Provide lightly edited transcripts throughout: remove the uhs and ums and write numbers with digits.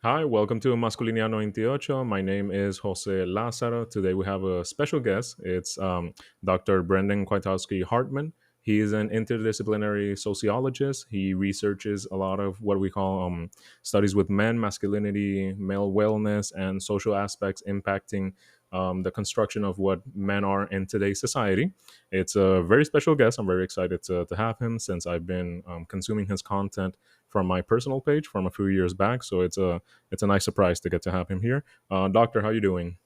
Hi, welcome to Masculinidad 98. My name is Jose Lázaro. Today we have a special guest. It's Dr. Brendan Kwiatkowski-Hartman. He is an interdisciplinary sociologist. He researches a lot of what we call studies with men, masculinity, male wellness, and social aspects impacting the construction of what men are in today's society. It's a very special guest. I'm very excited to have him since I've been consuming his content from my personal page from a few years back. So it's a nice surprise to get to have him here. Doctor, how you doing?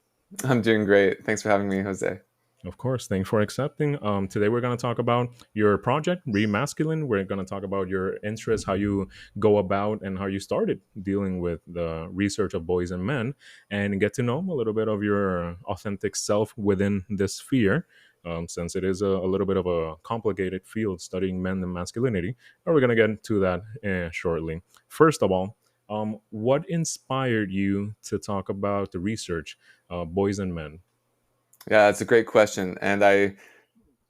I'm doing great. Thanks for having me, Jose. Of course, thanks for accepting. Today we're going to talk about your project, Remasculine. We're going to talk about your interests, how you go about, and how you started dealing with the research of boys and men, and get to know a little bit of your authentic self within this sphere. Since it is a little bit of a complicated field studying men and masculinity, and we're going to get into that shortly. First of all, what inspired you to talk about the research, boys and men? Yeah, it's a great question. And I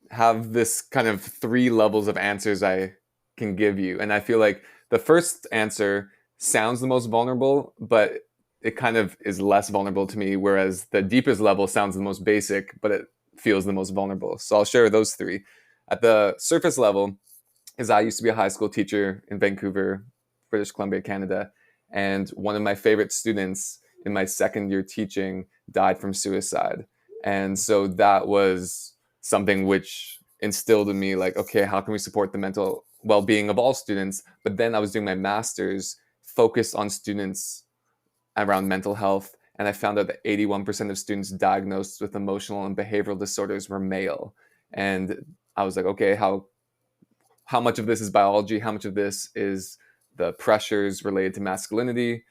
have this kind of three levels of answers I can give you. And I feel like the first answer sounds the most vulnerable, but it kind of is less vulnerable to me, whereas the deepest level sounds the most basic, but it feels the most vulnerable. So I'll share those three. At the surface level, is I used to be a high school teacher in Vancouver, British Columbia, Canada. And one of my favorite students in my second year teaching died from suicide. And so that was something which instilled in me, like, okay, how can we support the mental well being of all students? But then I was doing my master's focused on students around mental health. And I found out that 81% of students diagnosed with emotional and behavioral disorders were male. And I was like, okay, how much of this is biology, how much of this is the pressures related to masculinity.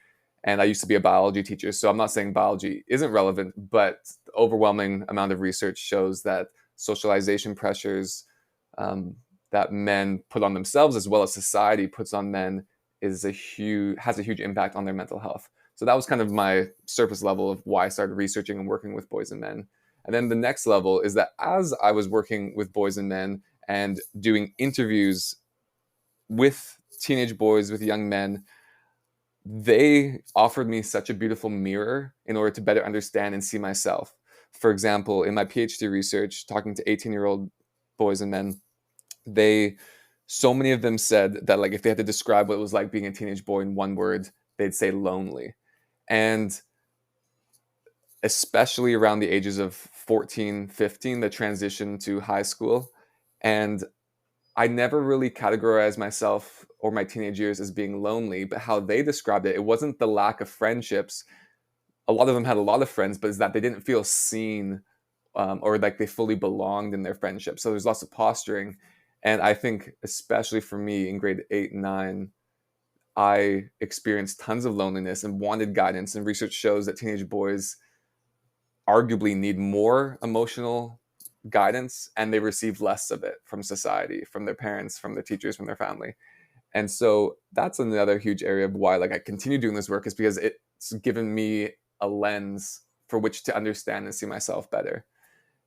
And I used to be a biology teacher, so I'm not saying biology isn't relevant, but the overwhelming amount of research shows that socialization pressures that men put on themselves as well as society puts on men has a huge impact on their mental health. So that was kind of my surface level of why I started researching and working with boys and men. And then the next level is that as I was working with boys and men and doing interviews with teenage boys, with young men, they offered me such a beautiful mirror in order to better understand and see myself. For example, in my PhD research, talking to 18-year-old boys and men, they so many of them said that, like, if they had to describe what it was like being a teenage boy in one word, they'd say lonely. And especially around the ages of 14, 15, the transition to high school. And I never really categorized myself or my teenage years as being lonely, but how they described it, it wasn't the lack of friendships. A lot of them had a lot of friends, but it's that they didn't feel seen, or like they fully belonged in their friendship. So there's lots of posturing. And I think, especially for me in grade 8 and 9, I experienced tons of loneliness and wanted guidance. And research shows that teenage boys arguably need more emotional guidance and they receive less of it from society, from their parents, from their teachers, from their family. And so that's another huge area of why, like, I continue doing this work, is because it's given me a lens for which to understand and see myself better.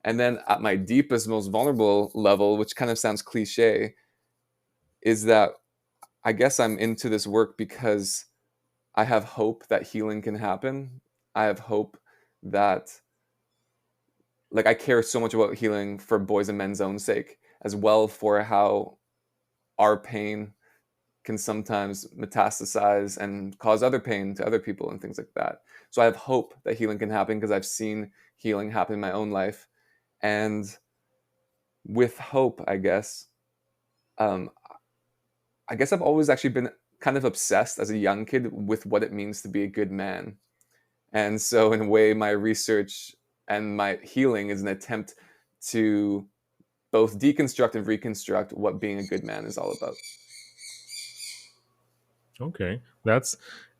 And then at my deepest, most vulnerable level, which kind of sounds cliche, is that I guess I'm into this work because I have hope that healing can happen. I have hope that, like, I care so much about healing for boys and men's own sake, as well for how our pain can sometimes metastasize and cause other pain to other people and things like that. So I have hope that healing can happen because I've seen healing happen in my own life. And with hope, um, I guess I've always actually been kind of obsessed as a young kid with what it means to be a good man. And so, in a way, my research and my healing is an attempt to both deconstruct and reconstruct what being a good man is all about. Okay, that's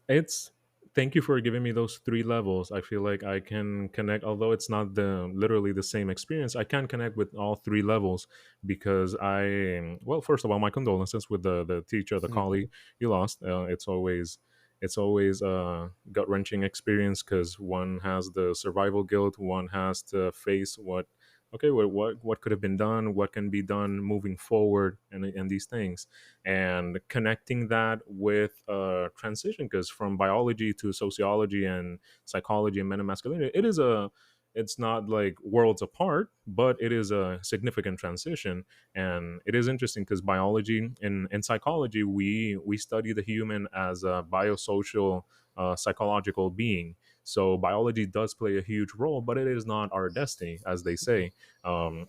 it's. Thank you for giving me those three levels. I feel like I can connect, although it's not the literally the same experience. I can connect with all three levels because well, first of all, my condolences with the teacher, the Mhm. colleague you lost. It's always a gut wrenching experience because one has the survival guilt, one has to face what okay, well, what could have been done, what can be done moving forward, and these things, and connecting that with transition, because from biology to sociology and psychology and men and masculinity, it's not like worlds apart, but it is a significant transition. And it is interesting because biology and psychology, we study the human as a biosocial psychological being. So biology does play a huge role, but it is not our destiny, as they say.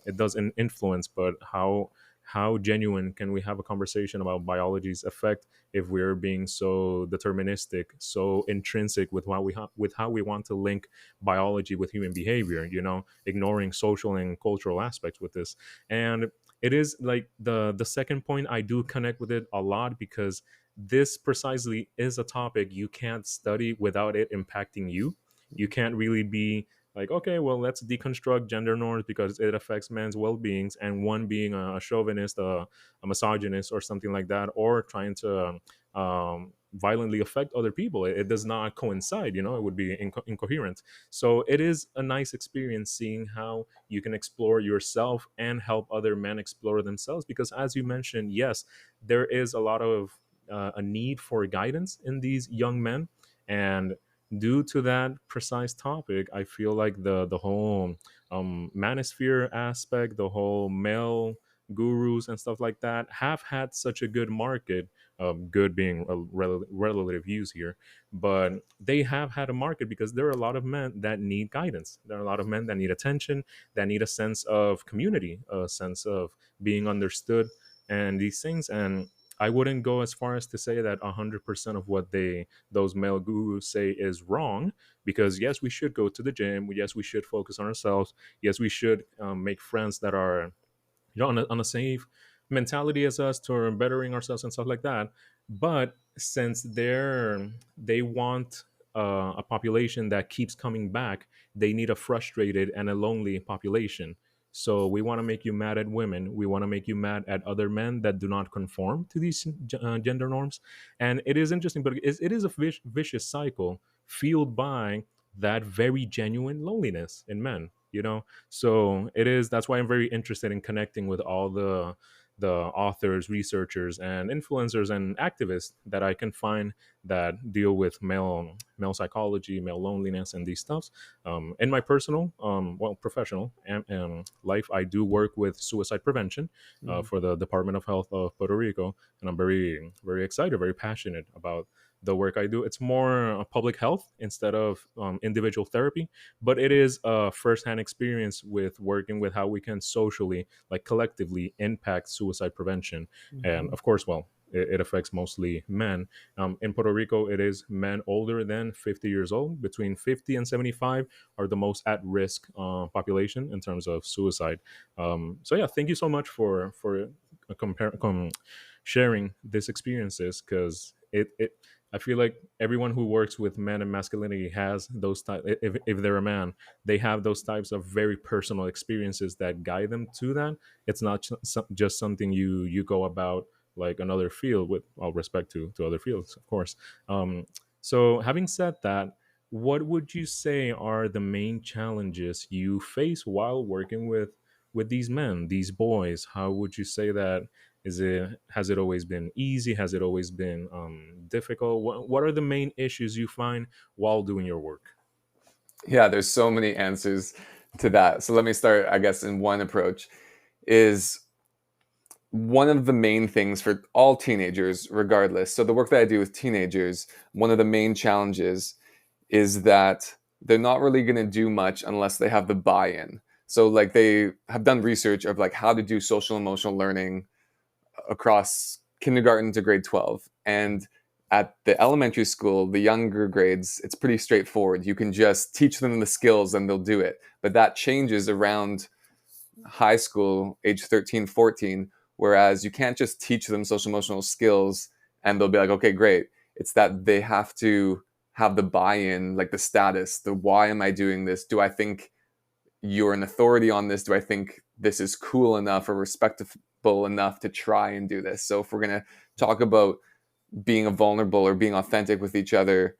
It does influence, but how genuine can we have a conversation about biology's effect if we're being so deterministic, so intrinsic with with how we want to link biology with human behavior? Ignoring social and cultural aspects with this. And it is like the second point, I do connect with it a lot, because this precisely is a topic you can't study without it impacting you. You can't really be like, okay, well, let's deconstruct gender norms because it affects men's well-beings, and one being a chauvinist, a misogynist, or something like that, or trying to violently affect other people. It does not coincide. It would be incoherent. So it is a nice experience seeing how you can explore yourself and help other men explore themselves, because as you mentioned, yes, there is a lot of a need for guidance in these young men. And due to that precise topic, I feel like the whole manosphere aspect, the whole male gurus and stuff like that, have had such a good market. Good being a relative use here, but they have had a market because there are a lot of men that need guidance. There are a lot of men that need attention, that need a sense of community, a sense of being understood, and these things. And I wouldn't go as far as to say that 100% of what those male gurus say is wrong, because yes, we should go to the gym. Yes, we should focus on ourselves. Yes, we should make friends that are on a safe mentality as us, to bettering ourselves and stuff like that. But since they want a population that keeps coming back, they need a frustrated and a lonely population. So we want to make you mad at women, we want to make you mad at other men that do not conform to these gender norms. And it is interesting, but it is a vicious cycle fueled by that very genuine loneliness in men. So it is, that's why I'm very interested in connecting with all the authors, researchers, and influencers and activists that I can find that deal with male psychology, male loneliness, and these stuffs. In my personal, professional life, I do work with suicide prevention Mhm. for the Department of Health of Puerto Rico, and I'm very very excited, very passionate about the work I do. It's more public health instead of individual therapy, but it is a firsthand experience with working with how we can socially, like collectively, impact suicide prevention. And Mhm. of course, well, it affects mostly men. In Puerto Rico, it is men older than 50 years old. Between 50 and 75 are the most at risk population in terms of suicide. So yeah, thank you so much for sharing these experiences, because it I feel like everyone who works with men and masculinity has those type. If they're a man, they have those types of very personal experiences that guide them to that. It's not just something you go about like another field, with all respect to other fields, of course. So having said that, what would you say are the main challenges you face while working with these men, these boys? How would you say that? Has it always been easy? Has it always been difficult? What are the main issues you find while doing your work? Yeah, there's so many answers to that. So let me start, I guess, in one approach is one of the main things for all teenagers, regardless. So the work that I do with teenagers, one of the main challenges is that they're not really going to do much unless they have the buy-in. So like they have done research of like how to do social emotional learning across kindergarten to grade 12. And at the elementary school, the younger grades, it's pretty straightforward. You can just teach them the skills and they'll do it. But that changes around high school, age 13, 14, whereas you can't just teach them social emotional skills and they'll be like, okay, great. It's that they have to have the buy in, like the status, the why am I doing this? Do I think you're an authority on this? Do I think this is cool enough or respectable enough to try and do this? So if we're going to talk about being vulnerable or being authentic with each other,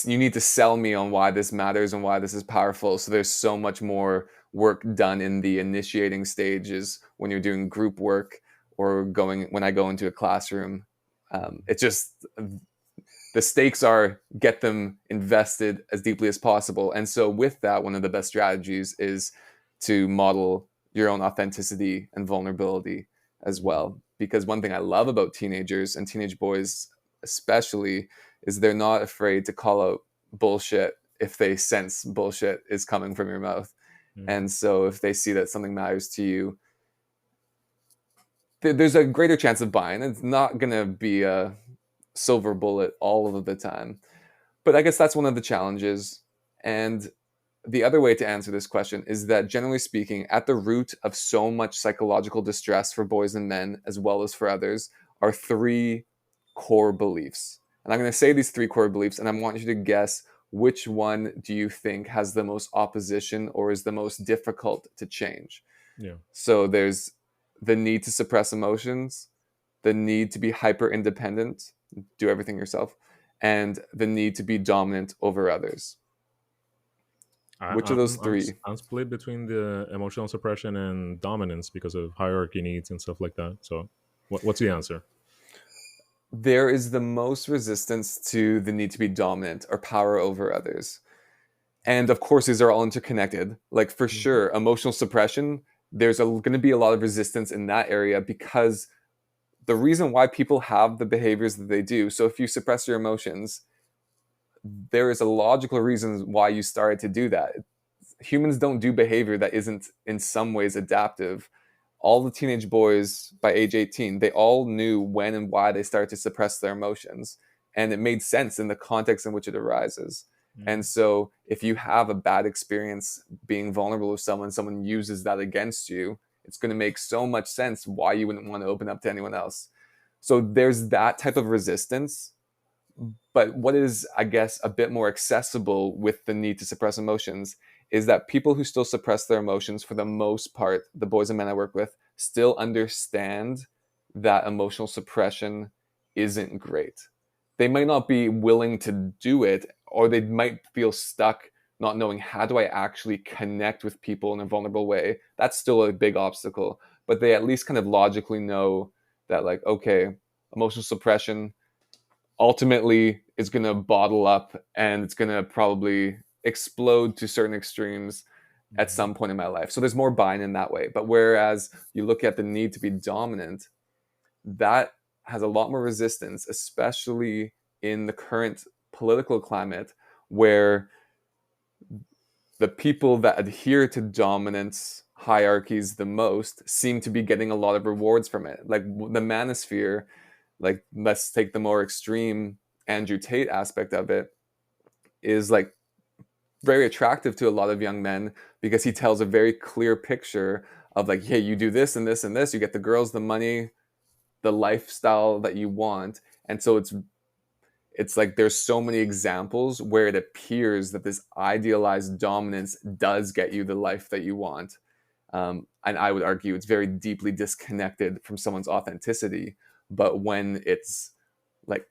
you need to sell me on why this matters and why this is powerful. So there's so much more work done in the initiating stages when you're doing group work or going when I go into a classroom. It's just the stakes are get them invested as deeply as possible. And so with that, one of the best strategies is to model your own authenticity and vulnerability as well. Because one thing I love about teenagers and teenage boys especially is they're not afraid to call out bullshit if they sense bullshit is coming from your mouth. Yeah. And so if they see that something matters to you, there's a greater chance of buying. It's not going to be a silver bullet all of the time. But I guess that's one of the challenges. And the other way to answer this question is that generally speaking, at the root of so much psychological distress for boys and men, as well as for others, are three core beliefs. And I'm going to say these three core beliefs, and I want you to guess which one do you think has the most opposition or is the most difficult to change. Yeah. So there's the need to suppress emotions, the need to be hyper independent, do everything yourself, and the need to be dominant over others. I, Which of those I'm three? I'm split between the emotional suppression and dominance because of hierarchy needs and stuff like that. So, what's the answer? There is the most resistance to the need to be dominant or power over others. And of course, these are all interconnected. Like, for Mhm. sure, emotional suppression, there's going to be a lot of resistance in that area because the reason why people have the behaviors that they do. So, if you suppress your emotions, there is a logical reason why you started to do that. Humans don't do behavior that isn't in some ways adaptive. All the teenage boys by age 18, they all knew when and why they started to suppress their emotions. And it made sense in the context in which it arises. Yeah. And so if you have a bad experience being vulnerable with someone uses that against you, it's going to make so much sense why you wouldn't want to open up to anyone else. So there's that type of resistance. But what is, I guess, a bit more accessible with the need to suppress emotions is that people who still suppress their emotions, for the most part, the boys and men I work with, still understand that emotional suppression isn't great. They might not be willing to do it, or they might feel stuck not knowing how do I actually connect with people in a vulnerable way. That's still a big obstacle. But they at least kind of logically know that, like, okay, emotional suppression ultimately is going to bottle up and it's going to probably explode to certain extremes at Mhm. some point in my life. So there's more buy-in in that way. But whereas you look at the need to be dominant, that has a lot more resistance, especially in the current political climate where the people that adhere to dominance hierarchies the most seem to be getting a lot of rewards from it. Like the manosphere, like let's take the more extreme Andrew Tate aspect of it, is like very attractive to a lot of young men because he tells a very clear picture of like, hey, you do this and this and this, you get the girls, the money, the lifestyle that you want. And so it's like there's so many examples where it appears that this idealized dominance does get you the life that you want. And I would argue it's very deeply disconnected from someone's authenticity. But when it's like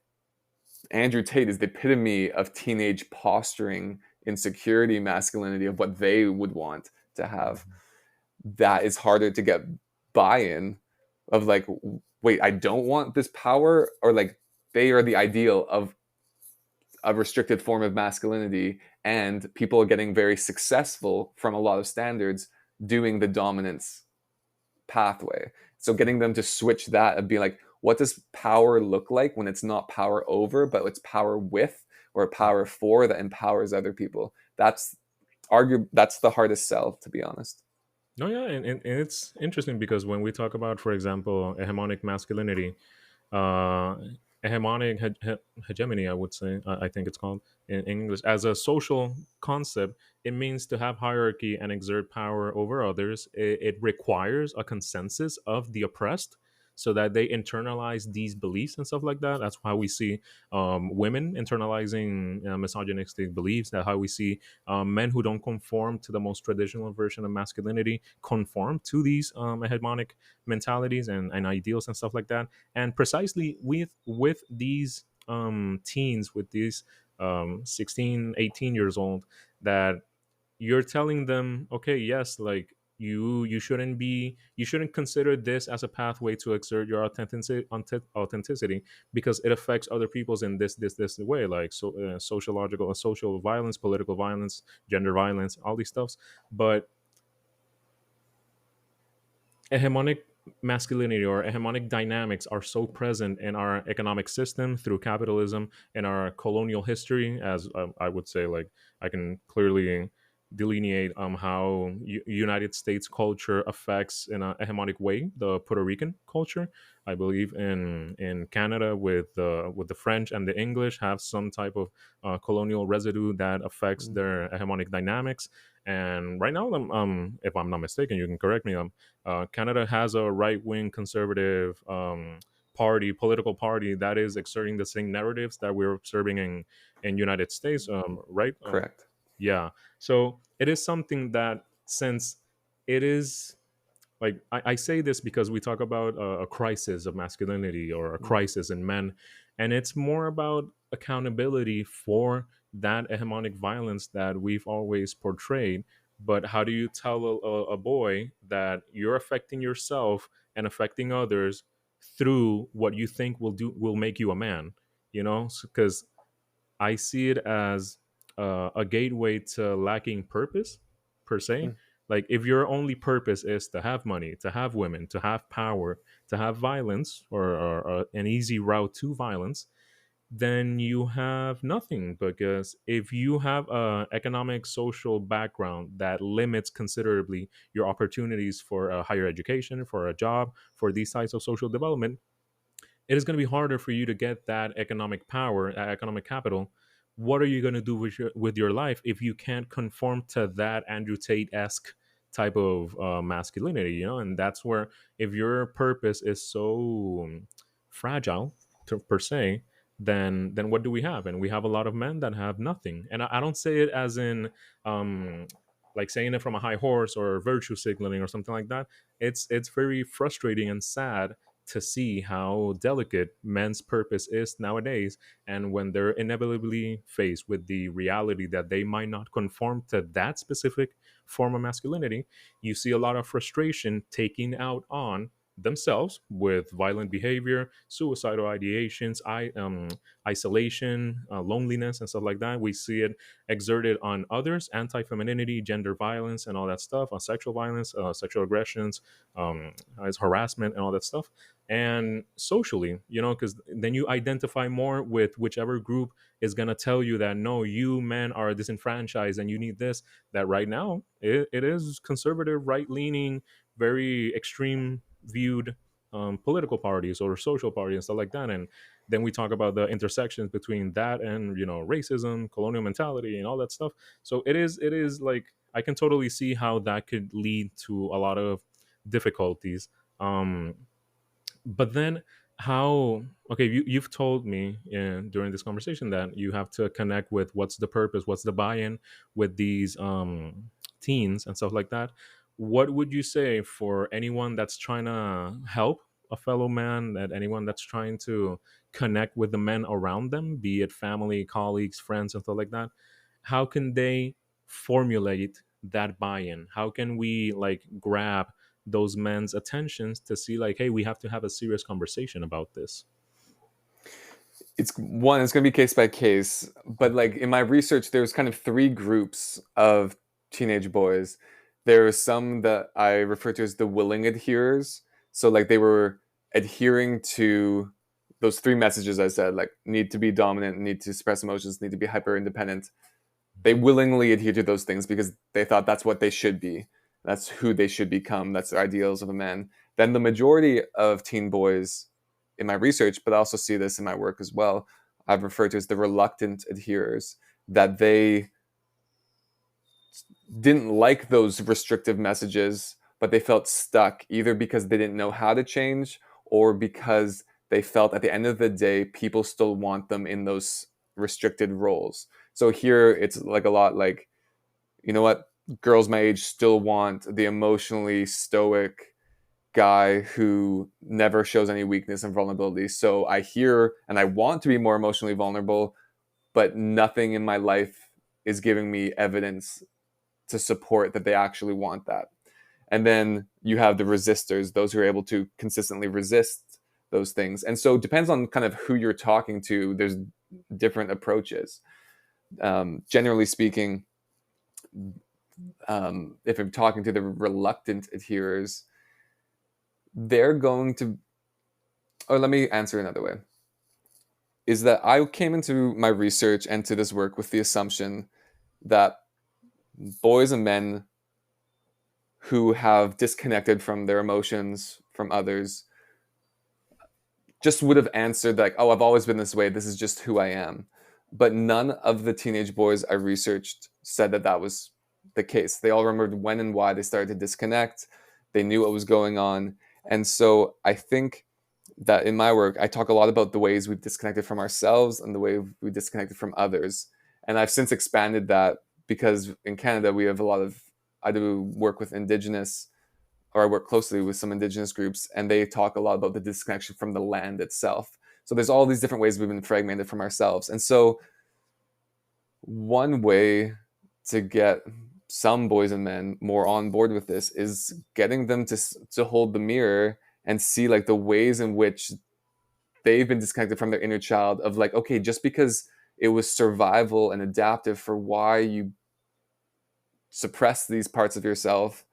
Andrew Tate is the epitome of teenage posturing, insecurity, masculinity of what they would want to have, that is harder to get buy-in of like, wait, I don't want this power, or like they are the ideal of a restricted form of masculinity, and people are getting very successful from a lot of standards doing the dominance pathway. So getting them to switch that and be like, what does power look like when it's not power over, but it's power with or power for that empowers other people? That's the hardest sell, to be honest. No, yeah, and it's interesting because when we talk about, for example, hegemonic masculinity, uh, hegemonic hegemony, I would say, I think it's called in English, as a social concept, it means to have hierarchy and exert power over others. It requires a consensus of the oppressed so that they internalize these beliefs and stuff like that. That's how we see women internalizing misogynistic beliefs. That's how we see men who don't conform to the most traditional version of masculinity conform to these hegemonic mentalities and ideals and stuff like that. And precisely with these teens, with these 16, 18 years old, that you're telling them, okay, yes, like you shouldn't consider this as a pathway to exert your authenticity, because it affects other people's in this way, like sociological social violence, political violence, gender violence, all these stuffs. But hegemonic masculinity or hegemonic dynamics are so present in our economic system through capitalism and our colonial history, as I would say, like I can clearly delineate how United States culture affects in a hegemonic way the Puerto Rican culture. I believe in Canada with the French and the English have some type of colonial residue that affects Mm. their hegemonic dynamics. And right now, if I'm not mistaken, you can correct me. Canada has a right wing conservative political party that is exerting the same narratives that we're observing in United States, right? Correct. Yeah. So it is something that, since it is like I say this because we talk about a crisis of masculinity or a Mm. crisis in men, and it's more about accountability for that hegemonic violence that we've always portrayed. But how do you tell a boy that you're affecting yourself and affecting others through what you think will make you a man? You know, because I see it as a gateway to lacking purpose, per se. Mm. Like, if your only purpose is to have money, to have women, to have power, to have violence, or an easy route to violence, then you have nothing. Because if you have a economic social background that limits considerably your opportunities for a higher education, for a job, for these types of social development, it is going to be harder for you to get that economic power, economic capital. What are you going to do with your life if you can't conform to that Andrew Tate esque type of masculinity? You know, and that's where, if your purpose is so fragile, per se, then what do we have? And we have a lot of men that have nothing. And I don't say it as in um, like saying it from a high horse or virtue signaling or something like that. It's very frustrating and sad to see how delicate men's purpose is nowadays. And when they're inevitably faced with the reality that they might not conform to that specific form of masculinity, you see a lot of frustration taking out on themselves with violent behavior, suicidal ideations, isolation, loneliness, and stuff like that. We see it exerted on others, anti-femininity, gender violence, and all that stuff, sexual violence, sexual aggressions, as harassment, and all that stuff. And socially, you know, because then you identify more with whichever group is going to tell you that, no, you men are disenfranchised and you need this. That right now it is conservative, right leaning, very extreme viewed political parties or social parties and stuff like that. And then we talk about the intersections between that and, you know, racism, colonial mentality, and all that stuff. So it is like, I can totally see how that could lead to a lot of difficulties. um but then, how, okay, you've told me during this conversation that you have to connect with what's the purpose, what's the buy-in with these teens and stuff like that. What would you say for anyone that's trying to help a fellow man, that anyone that's trying to connect with the men around them, be it family, colleagues, friends, and stuff like that? How can they formulate that buy-in? How can we like grab those men's attentions to see, like, hey, we have to have a serious conversation about this? It's going to be case by case, but like in my research there's kind of three groups of teenage boys. There are some that I refer to as the willing adherers. So like they were adhering to those three messages I said, like need to be dominant, need to suppress emotions, need to be hyper independent. They willingly adhere to those things because they thought that's what they should be, that's who they should become, that's their ideals of a man. Then the majority of teen boys in my research, but I also see this in my work as well, I've referred to as the reluctant adherers, that they didn't like those restrictive messages, but they felt stuck either because they didn't know how to change or because they felt at the end of the day people still want them in those restricted roles. So here it's like a lot like, you know what, girls my age still want the emotionally stoic guy who never shows any weakness and vulnerability. So I hear and I want to be more emotionally vulnerable, but nothing in my life is giving me evidence to support that they actually want that. And then you have the resistors, those who are able to consistently resist those things. And so it depends on kind of who you're talking to. There's different approaches. Generally speaking, if I'm talking to the reluctant adherers, they're going to, or let me answer another way, is that I came into my research and to this work with the assumption that boys and men who have disconnected from their emotions, from others, just would have answered like, "Oh, I've always been this way. This is just who I am." But none of the teenage boys I researched said that that was the case. They all remembered when and why they started to disconnect. They knew what was going on. And so I think that in my work, I talk a lot about the ways we've disconnected from ourselves and the way we disconnected from others. And I've since expanded that because in Canada, we have a lot of, I do work with Indigenous, or I work closely with some Indigenous groups, and they talk a lot about the disconnection from the land itself. So there's all these different ways we've been fragmented from ourselves. And so one way to get some boys and men more on board with this is getting them to hold the mirror and see like the ways in which they've been disconnected from their inner child, of like, okay, just because it was survival and adaptive for why you suppress these parts of yourself,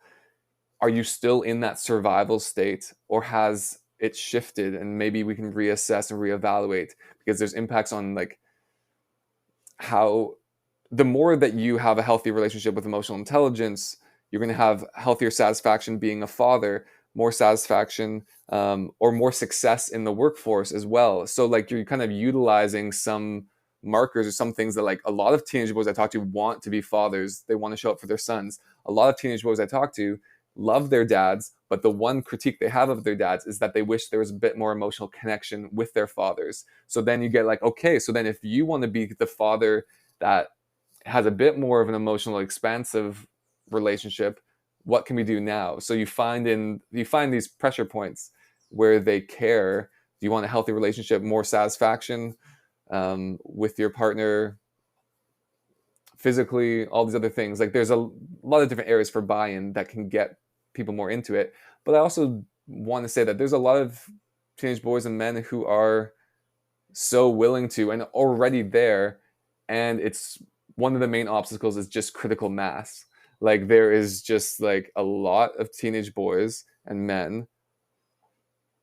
are you still in that survival state, or has it shifted and maybe we can reassess and reevaluate? Because there's impacts on like how, the more that you have a healthy relationship with emotional intelligence, you're going to have healthier satisfaction being a father, more satisfaction, or more success in the workforce as well. So like you're kind of utilizing some markers or some things that like a lot of teenage boys I talk to want to be fathers. They want to show up for their sons. A lot of teenage boys I talk to love their dads, but the one critique they have of their dads is that they wish there was a bit more emotional connection with their fathers. So then you get like, okay, so then if you want to be the father that has a bit more of an emotional expansive relationship, what can we do now? So you find these pressure points where they care. Do you want a healthy relationship, more satisfaction with your partner, physically, all these other things? Like there's a lot of different areas for buy-in that can get people more into it. But I also want to say that there's a lot of teenage boys and men who are so willing to and already there, and it's one of the main obstacles is just critical mass. Like there is just like a lot of teenage boys and men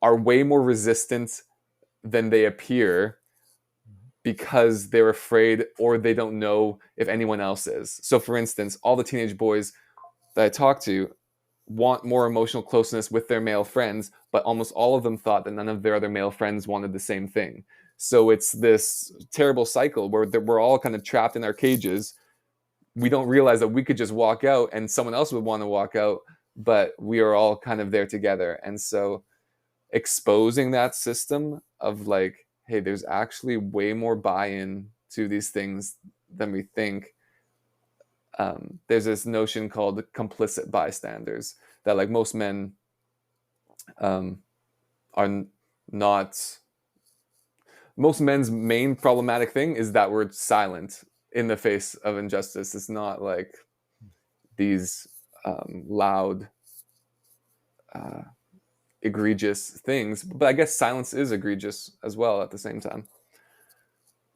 are way more resistant than they appear because they're afraid or they don't know if anyone else is. So for instance, all the teenage boys that I talk to want more emotional closeness with their male friends, but almost all of them thought that none of their other male friends wanted the same thing. So it's this terrible cycle where we're all kind of trapped in our cages. We don't realize that we could just walk out and someone else would want to walk out, but we are all kind of there together. And so exposing that system of like, hey, there's actually way more buy-in to these things than we think. There's this notion called complicit bystanders, that like most men um, are not, most men's main problematic thing is that we're silent in the face of injustice. It's not like these loud uh, egregious things, but I guess silence is egregious as well at the same time.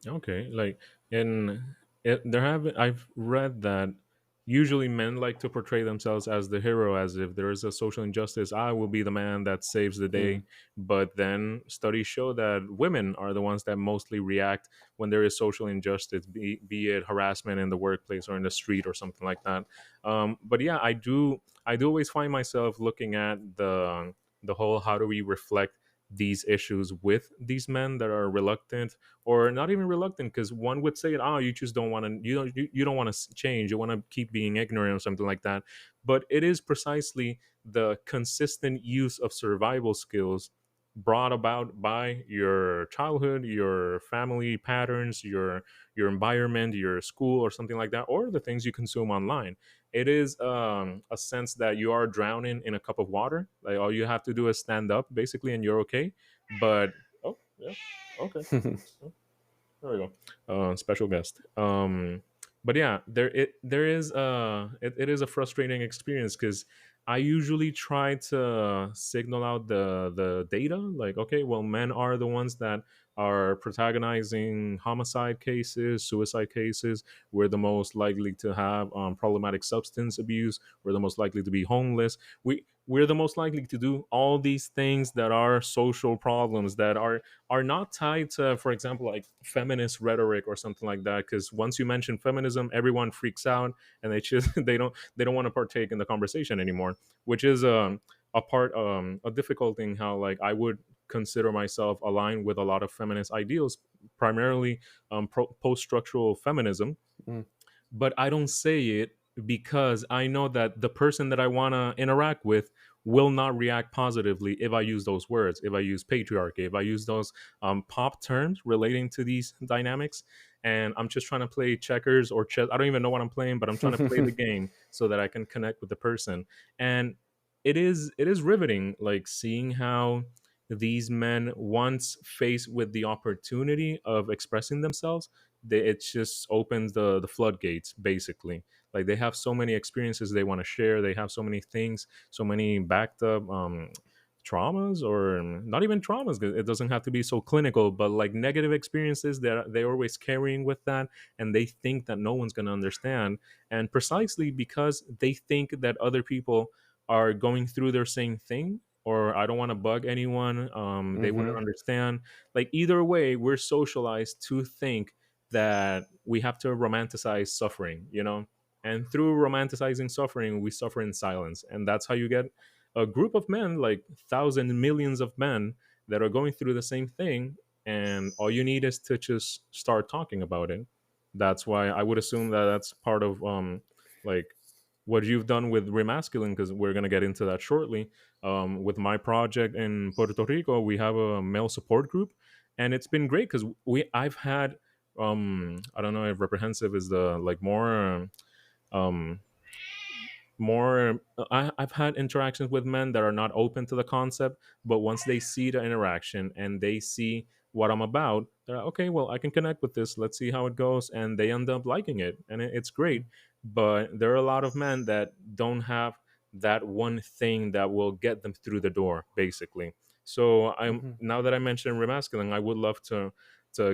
Okay, like in there have I've read that usually men like to portray themselves as the hero, as if there is a social injustice, I will be the man that saves the day. Mm. But then studies show that women are the ones that mostly react when there is social injustice, be it harassment in the workplace or in the street or something like that. But yeah, I do always find myself looking at the whole, how do we reflect these issues with these men that are reluctant, or not even reluctant, because one would say, oh, you just don't want to, you don't want to change, you want to keep being ignorant or something like that. But it is precisely the consistent use of survival skills brought about by your childhood, your family patterns, your environment, your school or something like that, or the things you consume online. It is a sense that you are drowning in a cup of water, like all you have to do is stand up basically and you're okay. But oh yeah, okay. There we go. Special guest. But yeah, there is it is a frustrating experience because I usually try to signal out the data. Like, okay, well, men are the ones that are protagonizing homicide cases, suicide cases. We're the most likely to have problematic substance abuse. We're the most likely to be homeless. We're the most likely to do all these things that are social problems that are not tied to, for example, like feminist rhetoric or something like that. Because once you mention feminism, everyone freaks out and they just they don't want to partake in the conversation anymore, which is a part a difficult thing. How like I would consider myself aligned with a lot of feminist ideals, primarily post-structural feminism, Mm. but I don't say it because I know that the person that I want to interact with will not react positively if I use those words, if I use patriarchy, if I use those pop terms relating to these dynamics. And I'm just trying to play checkers or chess. I don't even know what I'm playing, but I'm trying to play the game so that I can connect with the person. And it is riveting, like seeing how these men, once faced with the opportunity of expressing themselves, it just opens the floodgates basically. Like they have so many experiences they want to share, they have so many things, so many backed up traumas, or not even traumas, 'cause it doesn't have to be so clinical, but like negative experiences that they're always carrying with that, and they think that no one's going to understand. And precisely because they think that other people are going through their same thing, or I don't want to bug anyone, they wouldn't Hmm. understand. Like either way, we're socialized to think that we have to romanticize suffering, and through romanticizing suffering, we suffer in silence. And that's how you get a group of men, like thousands, millions of men that are going through the same thing. And all you need is to just start talking about it. That's why I would assume that that's part of like what you've done with Remasculine, because we're going to get into that shortly. With my project in Puerto Rico, we have a male support group, and it's been great because I've had I don't know if reprehensive is the like um I've had interactions with men that are not open to the concept, but once they see the interaction and they see what I'm about, they're like, okay, well, I can connect with this, let's see how it goes, and they end up liking it, and it's great. But there are a lot of men that don't have that one thing that will get them through the door basically. So I'm Hmm. now that I mentioned remasculine, I would love to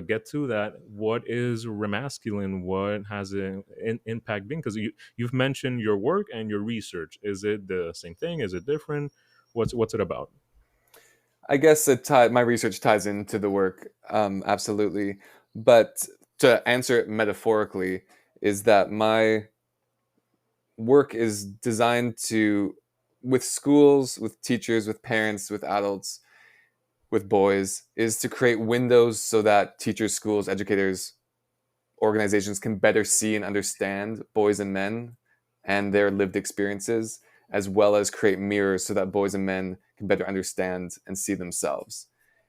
get to that. What is remasculine? What has an impact been? Because you've mentioned your work and your research. Is it the same thing? Is it different? What's it about? I guess my research ties into the work, absolutely. But to answer it metaphorically, is that my work is designed to, with schools, with teachers, with parents, with adults, with boys, is to create windows so that teachers, schools, educators, organizations can better see and understand boys and men and their lived experiences, as well as create mirrors so that boys and men can better understand and see themselves.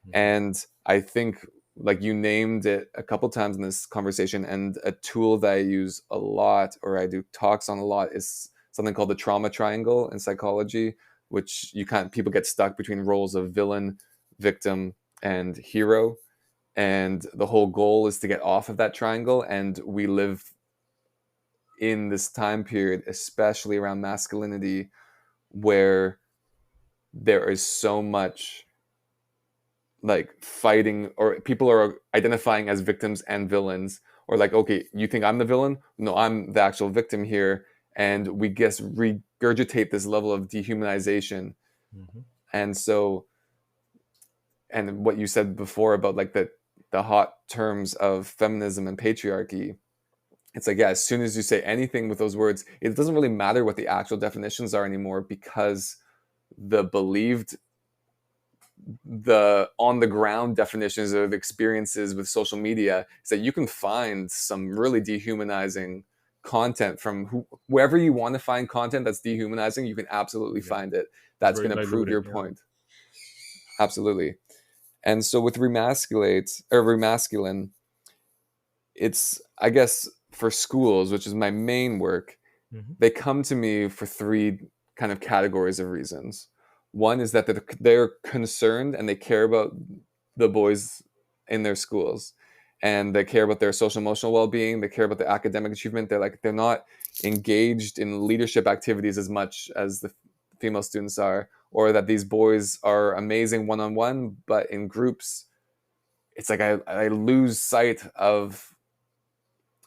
Mhm. And I think, like you named it a couple times in this conversation, and a tool that I use a lot, or I do talks on a lot, is something called the trauma triangle in psychology, which people get stuck between roles of villain, victim, and hero. And the whole goal is to get off of that triangle. And we live in this time period, especially around masculinity, where there is so much like fighting, or people are identifying as victims and villains, or like, okay, you think I'm the villain, no, I'm the actual victim here. And we guess regurgitate this level of dehumanization. Mhm. And so, and what you said before about like the hot terms of feminism and patriarchy, it's like, yeah, as soon as you say anything with those words, it doesn't really matter what the actual definitions are anymore, because the believed, the on the ground definitions of experiences with social media is that you can find some really dehumanizing content from wherever you want to find content that's dehumanizing. You can absolutely Yeah, find it. it's That's very going to prove diluted. your Yeah. point. Absolutely. And so with remasculate or remasculine, it's, I guess, for schools, which is my main work, Hmm. they come to me for three kind of categories of reasons. One is that they're concerned and they care about the boys in their schools. and they care about their social emotional well-being, they care about their academic achievement. They're not engaged in leadership activities as much as the female students are, or that these boys are amazing one-on-one, but in groups it's like I lose sight of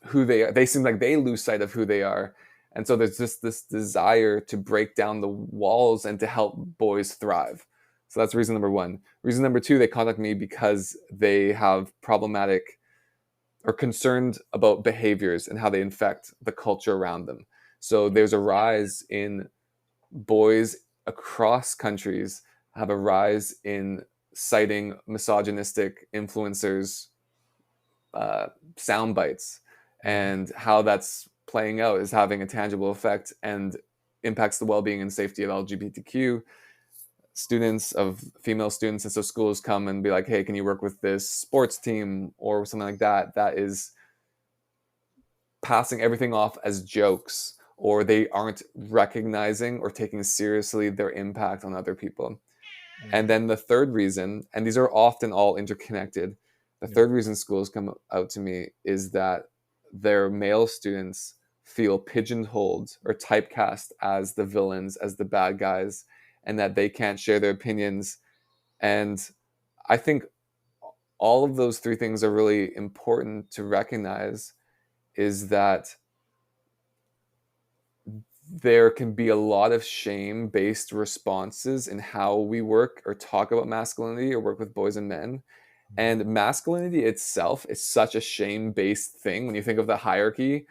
who they are. They seem like they lose sight of who they are. And so there's just this desire to break down the walls and to help boys thrive. So that's reason number one. Reason number two, they contact me because they have problematic or concerned about behaviors and how they infect the culture around them. So there's a rise in boys across countries have a rise in citing misogynistic influencers sound bites, Mhm. and how that's playing out is having a tangible effect and impacts the well-being and safety of LGBTQ students, of female students. And so schools come and be like, hey, can you work with this sports team or something like that, that is passing everything off as jokes, or they aren't recognizing or taking seriously their impact on other people. And Mhm. then the third reason, and these are often all interconnected, the Yeah. third reason schools come out to me is that their male students feel pigeonholed or typecast as the villains, as the bad guys, and that they can't share their opinions. And I think all of those three things are really important to recognize, is that there can be a lot of shame based responses in how we work or talk about masculinity or work with boys and men. Mhm. And masculinity itself is such a shame based thing. When you think of the hierarchy,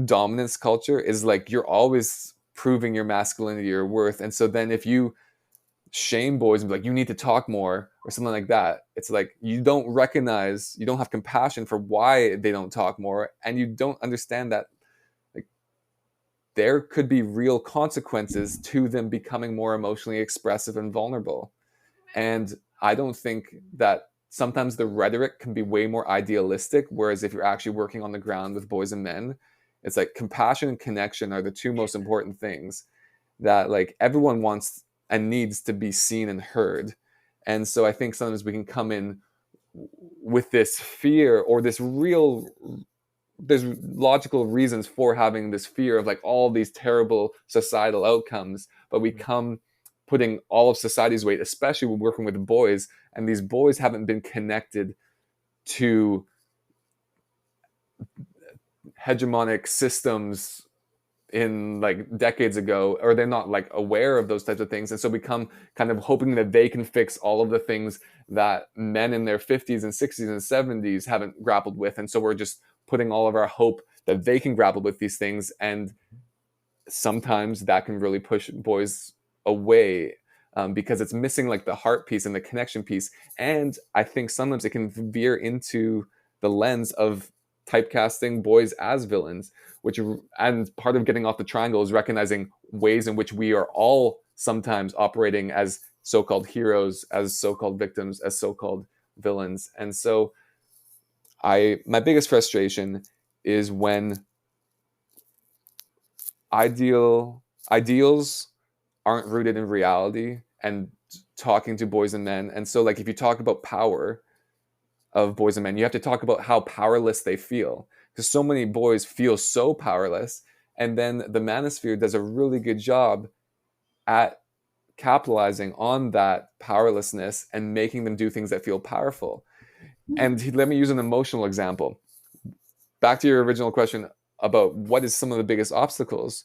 dominance culture is like you're always proving your masculinity or worth. And so then if you shame boys and be like, you need to talk more or something like that, it's like you don't recognize, you don't have compassion for why they don't talk more. And you don't understand that like there could be real consequences to them becoming more emotionally expressive and vulnerable. And I don't think that sometimes the rhetoric can be way more idealistic. Whereas if you're actually working on the ground with boys and men, it's like compassion and connection are the two most important things that like everyone wants and needs to be seen and heard. And so I think sometimes we can come in with this fear or this real, there's logical reasons for having this fear of like all these terrible societal outcomes, but we Mhm. come putting all of society's weight, especially when working with boys, and these boys haven't been connected to hegemonic systems in like decades ago, or they're not like aware of those types of things. And so we come kind of hoping that they can fix all of the things that men in their 50s and 60s and 70s haven't grappled with. And so we're just putting all of our hope that they can grapple with these things. And sometimes that can really push boys away, because it's missing like the heart piece and the connection piece. And I think sometimes it can veer into the lens of typecasting boys as villains, which, and part of getting off the triangle is recognizing ways in which we are all sometimes operating as so-called heroes, as so-called victims, as so-called villains. And so my biggest frustration is when ideals aren't rooted in reality and talking to boys and men. And so like if you talk about power of boys and men, you have to talk about how powerless they feel, because so many boys feel so powerless. And then the manosphere does a really good job at capitalizing on that powerlessness and making them do things that feel powerful. And let me use an emotional example. Back to your original question about what is some of the biggest obstacles.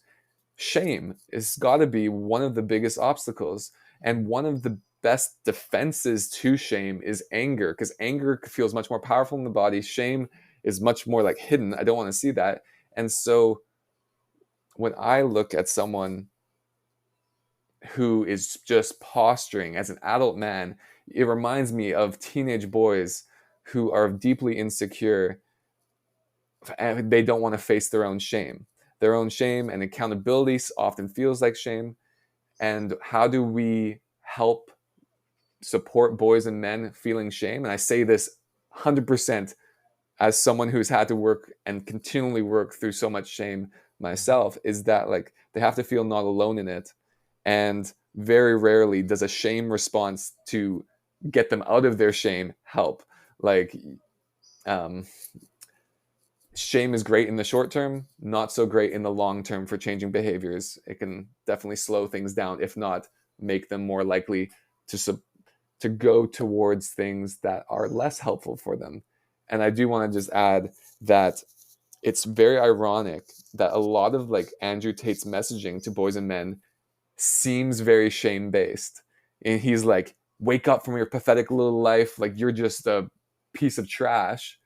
Shame is got to be one of the biggest obstacles. And one of the best defenses to shame is anger, because anger feels much more powerful in the body. Shame is much more like hidden. I don't want to see that. And so when I look at someone who is just posturing as an adult man, it reminds me of teenage boys who are deeply insecure and they don't want to face their own shame. Their own shame and accountability often feels like shame. And how do we help support boys and men feeling shame? And I say this 100% as someone who's had to work and continually work through so much shame Mhm. myself, is that like they have to feel not alone in it. And very rarely does a shame response to get them out of their shame help. Like Um, Shame is great in the short term, not so great in the long term for changing behaviors. It can definitely slow things down, if not make them more likely to to go towards things that are less helpful for them. And I do want to just add that it's very ironic that a lot of like Andrew Tate's messaging to boys and men seems very shame based. And he's like, wake up from your pathetic little life, like you're just a piece of trash.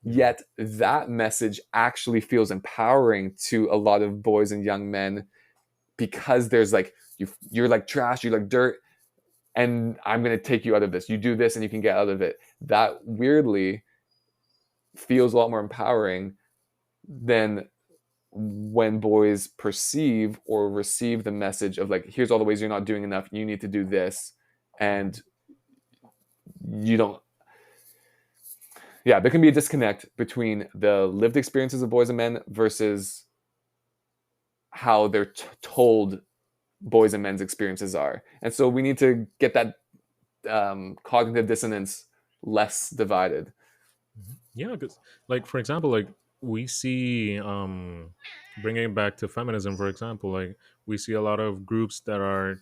Yeah. Yet that message actually feels empowering to a lot of boys and young men because there's like you're like trash, you're like dirt, and I'm going to take you out of this. You do this and you can get out of it. That weirdly feels a lot more empowering than when boys perceive or receive the message of like, here's all the ways you're not doing enough. You need to do this. And you don't, yeah, there can be a disconnect between the lived experiences of boys and men versus how they're told boys and men's experiences are. And so we need to get that cognitive dissonance less divided. Yeah, because like for example, like we see bringing it back to feminism, for example, like we see a lot of groups that are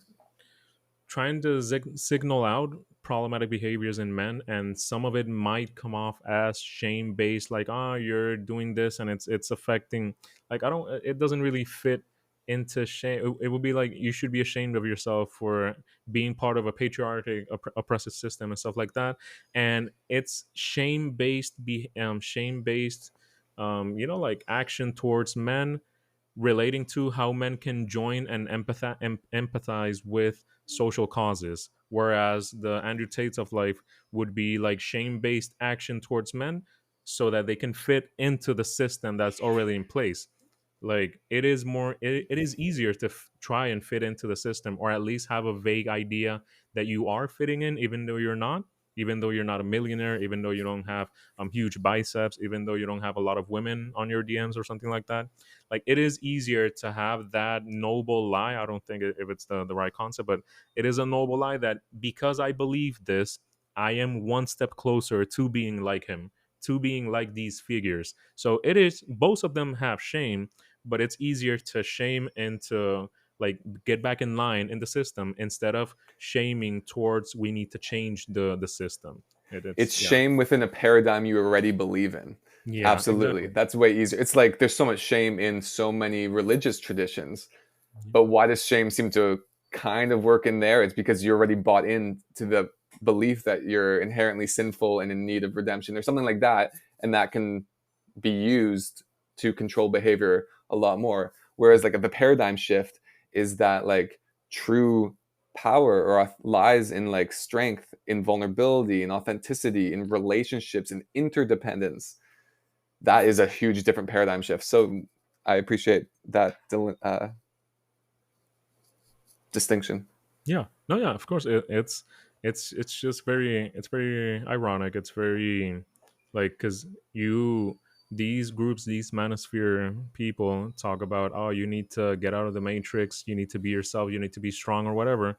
trying to signal out problematic behaviors in men, and some of it might come off as shame based, like, oh, you're doing this and it's affecting, like, I don't, it doesn't really fit into shame. It would be like you should be ashamed of yourself for being part of a patriarchic oppressive system and stuff like that. And it's shame based, like action towards men, relating to how men can join and empathize with social causes, whereas the Andrew Tates of life would be like shame-based action towards men so that they can fit into the system that's already in place. Like it is easier to try and fit into the system, or at least have a vague idea that you are fitting in, even though you're not, even though you're not a millionaire, even though you don't have huge biceps, even though you don't have a lot of women on your DMs or something like that. Like it is easier to have that noble lie. I don't think if it's the right concept, but it is a noble lie that because I believe this, I am one step closer to being like him, to being like these figures. So it is, both of them have shame, but it's easier to shame and to like get back in line in the system instead of shaming towards we need to change the system. It's It's yeah. shame within a paradigm you already believe in. Yeah, Absolutely. exactly. That's way easier. It's like there's so much shame in so many religious traditions, but why does shame seem to kind of work in there? It's because you're already bought into the belief that you're inherently sinful and in need of redemption or something like that. And that can be used to control behavior a lot more. Whereas, like, the paradigm shift is that, like, true power or lies in like strength, in vulnerability, in authenticity, in relationships, in interdependence. That is a huge different paradigm shift. So I appreciate that distinction. Yeah, no, yeah, of course it's just very, it's very ironic. It's very like, because you, these groups, these manosphere people talk about, oh, you need to get out of the matrix, you need to be yourself, you need to be strong or whatever.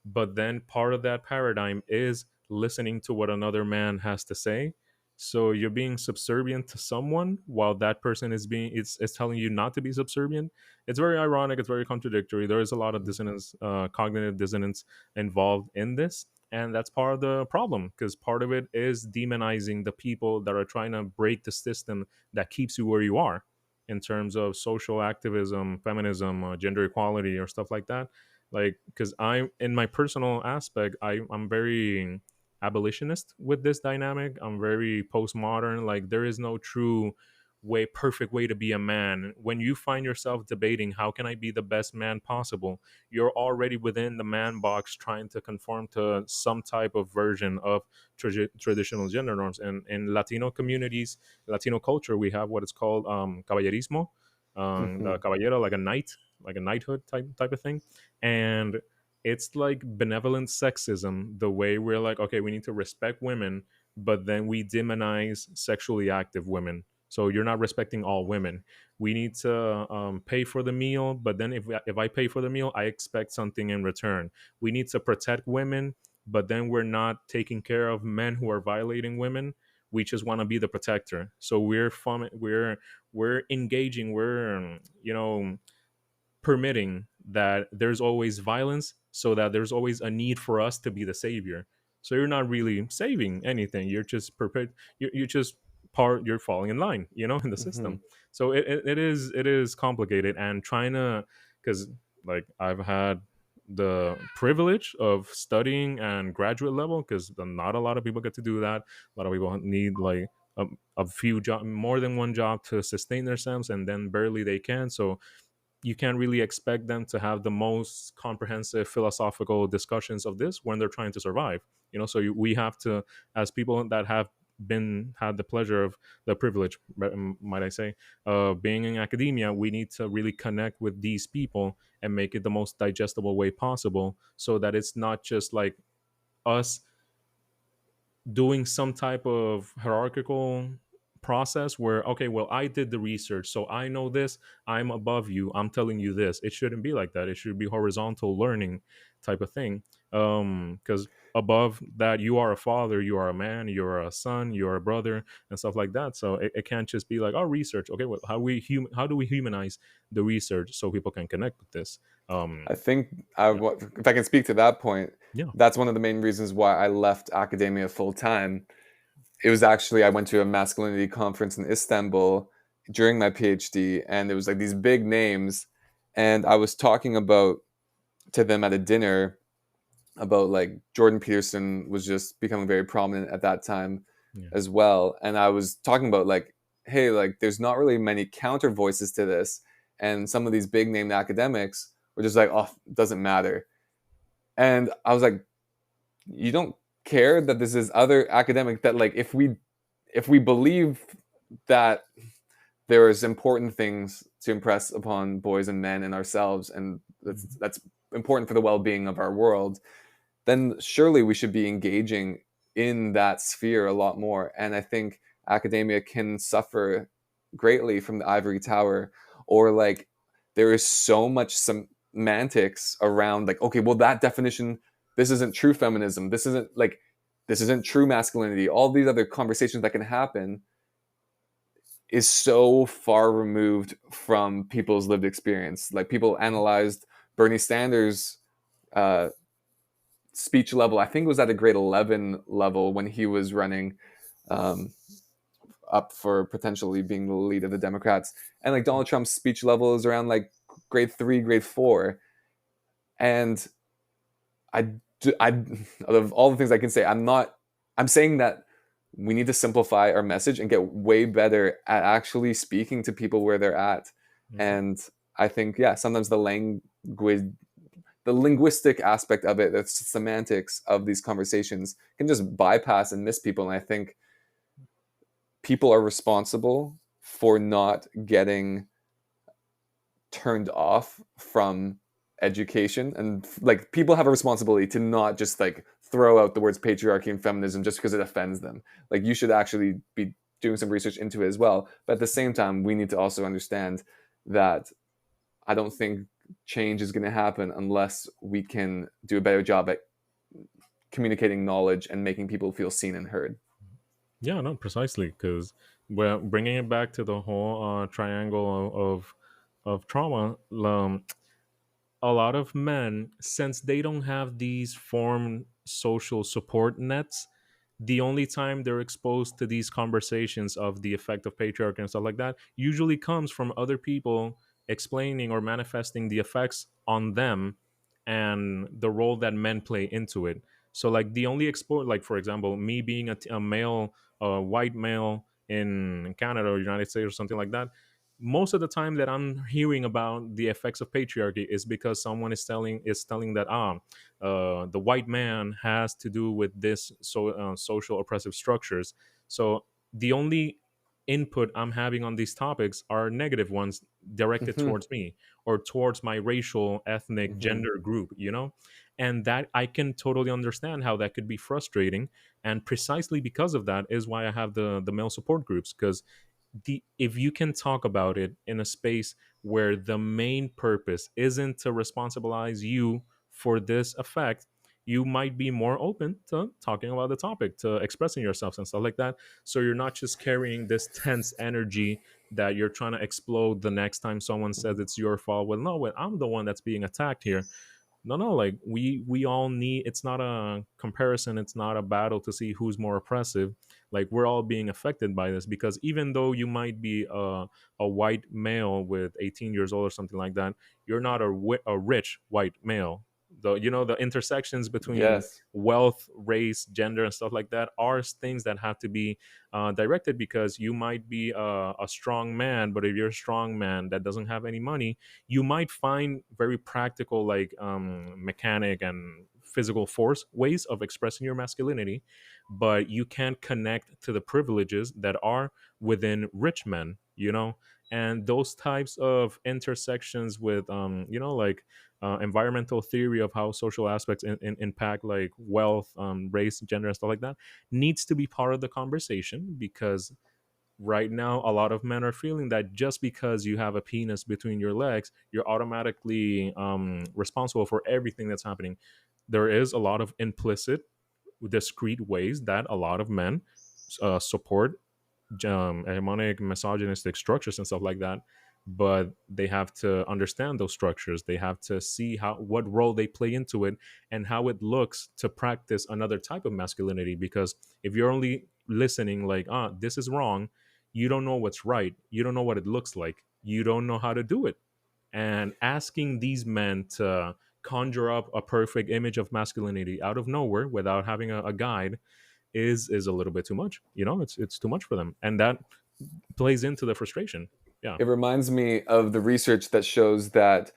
But then part of that paradigm is listening to what another man has to say. So you're being subservient to someone while that person is being, it's telling you not to be subservient. It's very ironic, it's very contradictory. There is a lot of dissonance, cognitive dissonance involved in this, and that's part of the problem, because part of it is demonizing the people that are trying to break the system that keeps you where you are, in terms of social activism, feminism, gender equality, or stuff like that. Like, because I, in my personal aspect, I'm very abolitionist with this dynamic. I'm very postmodern. Like there is no true way, perfect way to be a man. When you find yourself debating how can I be the best man possible, you're already within the man box trying to conform to some type of version of traditional gender norms. And in Latino communities, Latino culture, we have what is called caballerismo, the Mm-hmm. caballero, like a knight, like a knighthood type of thing. And it's like benevolent sexism, the way we're like, okay, we need to respect women, but then we demonize sexually active women. So you're not respecting all women. We need to pay for the meal, but then if I pay for the meal, I expect something in return. We need to protect women, but then we're not taking care of men who are violating women. we just want to be the protector. So we're engaging, we're permitting that there's always violence, so that there's always a need for us to be the savior. So you're not really saving anything, you're just you're just you're falling in line, in the Hmm. system. So it is complicated, and trying to, because like I've had the privilege of studying and graduate level, because not a lot of people get to do that. A lot of people need like a few job, more than one job to sustain themselves, and then barely they can. So you can't really expect them to have the most comprehensive philosophical discussions of this when they're trying to survive. So we have to, as people that have been had the pleasure of the privilege, might I say, being in academia, we need to really connect with these people and make it the most digestible way possible, so that it's not just like us doing some type of hierarchical process where, okay, well, I did the research, so I know this, I'm above you, I'm telling you this. It shouldn't be like that. It should be horizontal learning type of thing. Because above that, you are a father, you are a man, you're a son, you're a brother, and stuff like that. So it can't just be like, oh, research, okay, well, how do we humanize the research so people can connect with this? I think Yeah. if I can speak to that point, Yeah. that's one of the main reasons why I left academia full time. It was actually, I went to a masculinity conference in Istanbul during my PhD, and it was like these big names, and I was talking about to them at a dinner about like Jordan Peterson was just becoming very prominent at that time Yeah. as well, and I was talking about like, hey, like there's not really many counter voices to this, and some of these big named academics were just like, oh, it doesn't matter, and I was like, you don't care that this is other academic, that like if we believe that there is important things to impress upon boys and men and ourselves, and that's important for the well-being of our world, then surely we should be engaging in that sphere a lot more. And I think academia can suffer greatly from the ivory tower, or like there is so much semantics around like, okay, well, that definition, this isn't true feminism, this isn't true masculinity, all these other conversations that can happen is so far removed from people's lived experience. Like people analyzed Bernie Sanders' uh, speech level. I think it was at a grade 11 level when he was running um, up for potentially being the lead of the Democrats. And like Donald Trump's speech level is around like grade 3, grade 4. And I, out of all the things I can say, I'm saying that we need to simplify our message and get way better at actually speaking to people where they're at. Mhm. And I think, yeah, sometimes the linguistic aspect of it, the semantics of these conversations can just bypass and miss people. And I think people are responsible for not getting turned off from education, and like people have a responsibility to not just like throw out the words patriarchy and feminism just because it offends them. Like you should actually be doing some research into it as well, but at the same time we need to also understand that I don't think change is going to happen unless we can do a better job at communicating knowledge and making people feel seen and heard. Yeah, no, precisely, because well, bringing it back to the whole triangle of trauma, a lot of men, since they don't have these formed social support nets, the only time they're exposed to these conversations of the effect of patriarchy and stuff like that usually comes from other people explaining or manifesting the effects on them and the role that men play into it. So like the only export, like for example, me being a male, a white male in Canada or United States or something like that, most of the time that I'm hearing about the effects of patriarchy is because someone is telling that the white man has to do with this social oppressive structures. So the only input I'm having on these topics are negative ones directed Mm-hmm, towards me or towards my racial, ethnic, mm-hmm, gender group. And that I can totally understand how that could be frustrating. And precisely because of that is why I have the male support groups, because if you can talk about it in a space where the main purpose isn't to responsibilize you for this effect, you might be more open to talking about the topic, to expressing yourself and stuff like that. So you're not just carrying this tense energy that you're trying to explode the next time someone says it's your fault. Well, no, well, I'm the one that's being attacked here. No, like we all need, it's not a comparison, it's not a battle to see who's more oppressive. Like we're all being affected by this, because even though you might be a white male with 18 years old or something like that, you're not a rich white male. The, you know, the intersections between Yes. wealth, race, gender and stuff like that are things that have to be directed, because you might be a strong man, but if you're a strong man that doesn't have any money, you might find very practical, like mechanic and physical force ways of expressing your masculinity, but you can't connect to the privileges that are within rich men, you know. And those types of intersections with you know, like environmental theory of how social aspects impact like wealth, race, gender and stuff like that, needs to be part of the conversation. Because right now a lot of men are feeling that just because you have a penis between your legs, you're automatically responsible for everything that's happening. There is a lot of implicit, discrete ways that a lot of men support hegemonic misogynistic structures and stuff like that, but they have to understand those structures. They have to see how, what role they play into it, and how it looks to practice another type of masculinity. Because if you're only listening like, ah, this is wrong, you don't know what's right, you don't know what it looks like, you don't know how to do it. And asking these men to conjure up a perfect image of masculinity out of nowhere without having a guide is a little bit too much. You know, it's too much for them, and that plays into the frustration. Yeah. It reminds me of the research that shows that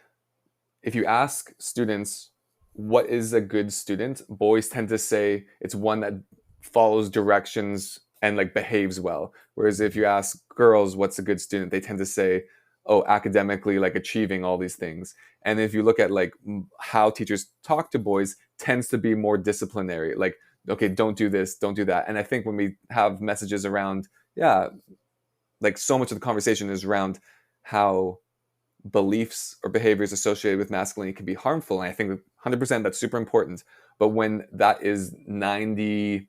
if you ask students what is a good student, boys tend to say it's one that follows directions and like behaves well. Whereas if you ask girls what's a good student, they tend to say, oh, academically, like achieving all these things. And if you look at like how teachers talk to boys, tends to be more disciplinary. Like, okay, don't do this, don't do that. And I think when we have messages around, yeah, like so much of the conversation is around how beliefs or behaviors associated with masculinity can be harmful. And I think 100% that's super important. But when that is 95%